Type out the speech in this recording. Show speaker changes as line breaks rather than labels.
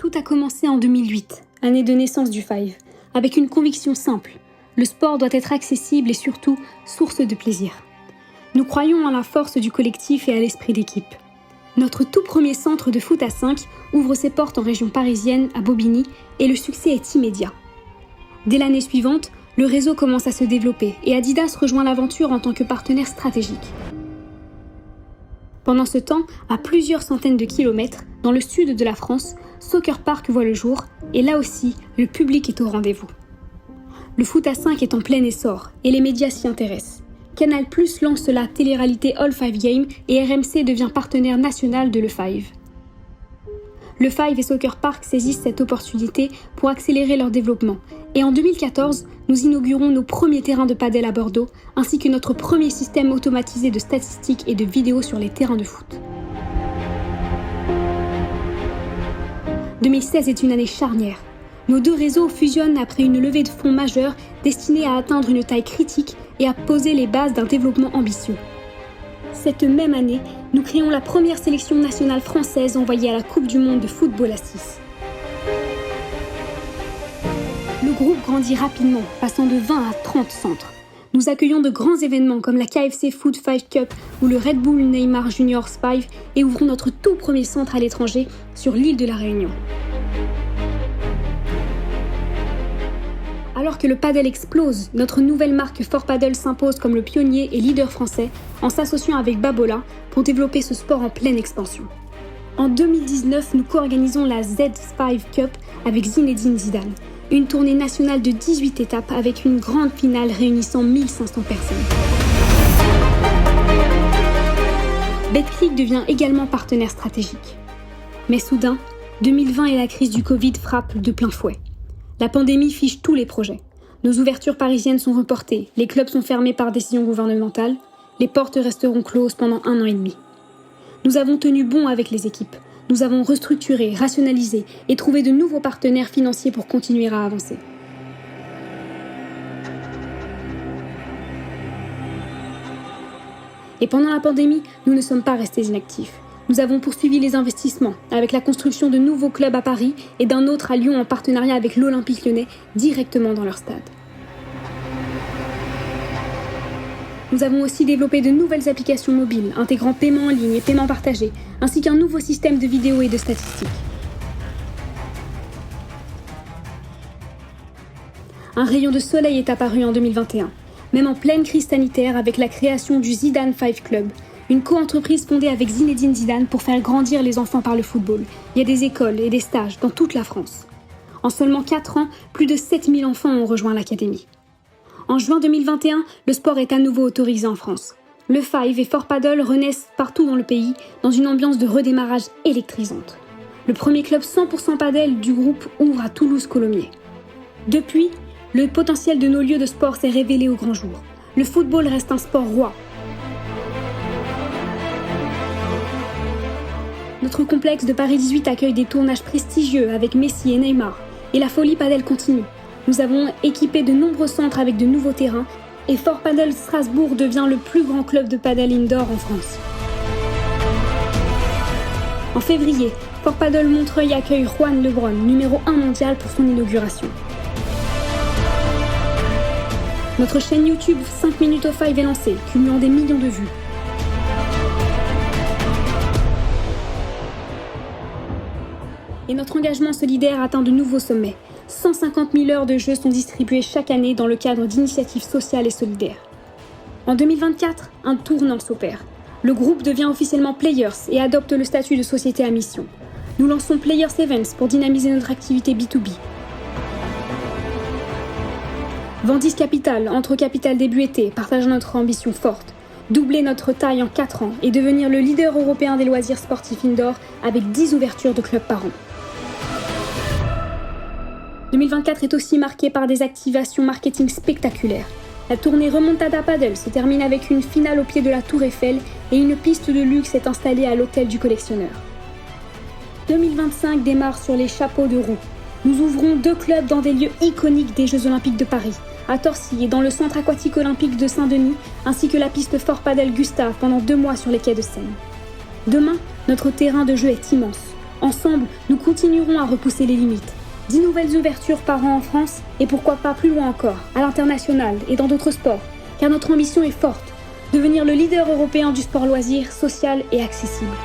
Tout a commencé en 2008, année de naissance du Five, avec une conviction simple. Le sport doit être accessible et surtout source de plaisir. Nous croyons en la force du collectif et à l'esprit d'équipe. Notre tout premier centre de foot à 5 ouvre ses portes en région parisienne, à Bobigny, et le succès est immédiat. Dès l'année suivante, le réseau commence à se développer et Adidas rejoint l'aventure en tant que partenaire stratégique. Pendant ce temps, à plusieurs centaines de kilomètres, dans le sud de la France, Soccer Park voit le jour et là aussi, le public est au rendez-vous. Le foot à 5 est en plein essor et les médias s'y intéressent. Canal+ lance la télé-réalité All Five Game et RMC devient partenaire national de Le Five. Le Five et Soccer Park saisissent cette opportunité pour accélérer leur développement. Et en 2014, nous inaugurons nos premiers terrains de padel à Bordeaux, ainsi que notre premier système automatisé de statistiques et de vidéos sur les terrains de foot. 2016 est une année charnière. Nos deux réseaux fusionnent après une levée de fonds majeure destinée à atteindre une taille critique et à poser les bases d'un développement ambitieux. Cette même année, nous créons la première sélection nationale française envoyée à la Coupe du Monde de football à 6. Le groupe grandit rapidement, passant de 20 à 30 centres. Nous accueillons de grands événements comme la KFC Food 5 Cup ou le Red Bull Neymar Juniors 5 et ouvrons notre tout premier centre à l'étranger sur l'île de la Réunion. Alors que le padel explose, notre nouvelle marque 4Paddle s'impose comme le pionnier et leader français en s'associant avec Babolat pour développer ce sport en pleine expansion. En 2019, nous co-organisons la Z5 Cup avec Zinedine Zidane, une tournée nationale de 18 étapes avec une grande finale réunissant 1500 personnes. Betclic devient également partenaire stratégique. Mais soudain, 2020 et la crise du Covid frappent de plein fouet. La pandémie fiche tous les projets. Nos ouvertures parisiennes sont reportées, les clubs sont fermés par décision gouvernementale, les portes resteront closes pendant 1 an et demi. Nous avons tenu bon avec les équipes. Nous avons restructuré, rationalisé et trouvé de nouveaux partenaires financiers pour continuer à avancer. Et pendant la pandémie, nous ne sommes pas restés inactifs. Nous avons poursuivi les investissements avec la construction de nouveaux clubs à Paris et d'un autre à Lyon en partenariat avec l'Olympique Lyonnais directement dans leur stade. Nous avons aussi développé de nouvelles applications mobiles intégrant paiement en ligne et paiement partagé, ainsi qu'un nouveau système de vidéos et de statistiques. Un rayon de soleil est apparu en 2021, même en pleine crise sanitaire avec la création du Zidane 5 Club, une co-entreprise fondée avec Zinedine Zidane pour faire grandir les enfants par le football. Il y a des écoles et des stages dans toute la France. En seulement 4 ans, plus de 7000 enfants ont rejoint l'académie. En juin 2021, le sport est à nouveau autorisé en France. Le Five et 4Paddle renaissent partout dans le pays dans une ambiance de redémarrage électrisante. Le premier club 100% padel du groupe ouvre à Toulouse-Colomiers. Depuis, le potentiel de nos lieux de sport s'est révélé au grand jour. Le football reste un sport roi. Notre complexe de Paris 18 accueille des tournages prestigieux avec Messi et Neymar. Et la folie padel continue. Nous avons équipé de nombreux centres avec de nouveaux terrains et 4Paddle Strasbourg devient le plus grand club de padel indoor en France. En février, 4Paddle Montreuil accueille Juan Lebron, numéro 1 mondial pour son inauguration. Notre chaîne YouTube 5 minutes au Five est lancée, cumulant des millions de vues. Et notre engagement solidaire atteint de nouveaux sommets. 150 000 heures de jeux sont distribuées chaque année dans le cadre d'initiatives sociales et solidaires. En 2024, un tournant s'opère. Le groupe devient officiellement Players et adopte le statut de société à mission. Nous lançons Players Events pour dynamiser notre activité B2B. Vendis Capital, entre au capital début été, partageant notre ambition forte. Doubler notre taille en 4 ans et devenir le leader européen des loisirs sportifs indoor avec 10 ouvertures de clubs par an. 2024 est aussi marqué par des activations marketing spectaculaires. La tournée Remontada Paddle se termine avec une finale au pied de la Tour Eiffel et une piste de luxe est installée à l'hôtel du collectionneur. 2025 démarre sur les chapeaux de roue. Nous ouvrons 2 clubs dans des lieux iconiques des Jeux Olympiques de Paris, à Torcy et dans le centre aquatique olympique de Saint-Denis, ainsi que la piste 4Paddle Gustave pendant 2 mois sur les quais de Seine. Demain, notre terrain de jeu est immense. Ensemble, nous continuerons à repousser les limites. 10 nouvelles ouvertures par an en France et pourquoi pas plus loin encore, à l'international et dans d'autres sports, car notre ambition est forte, devenir le leader européen du sport loisir, social et accessible.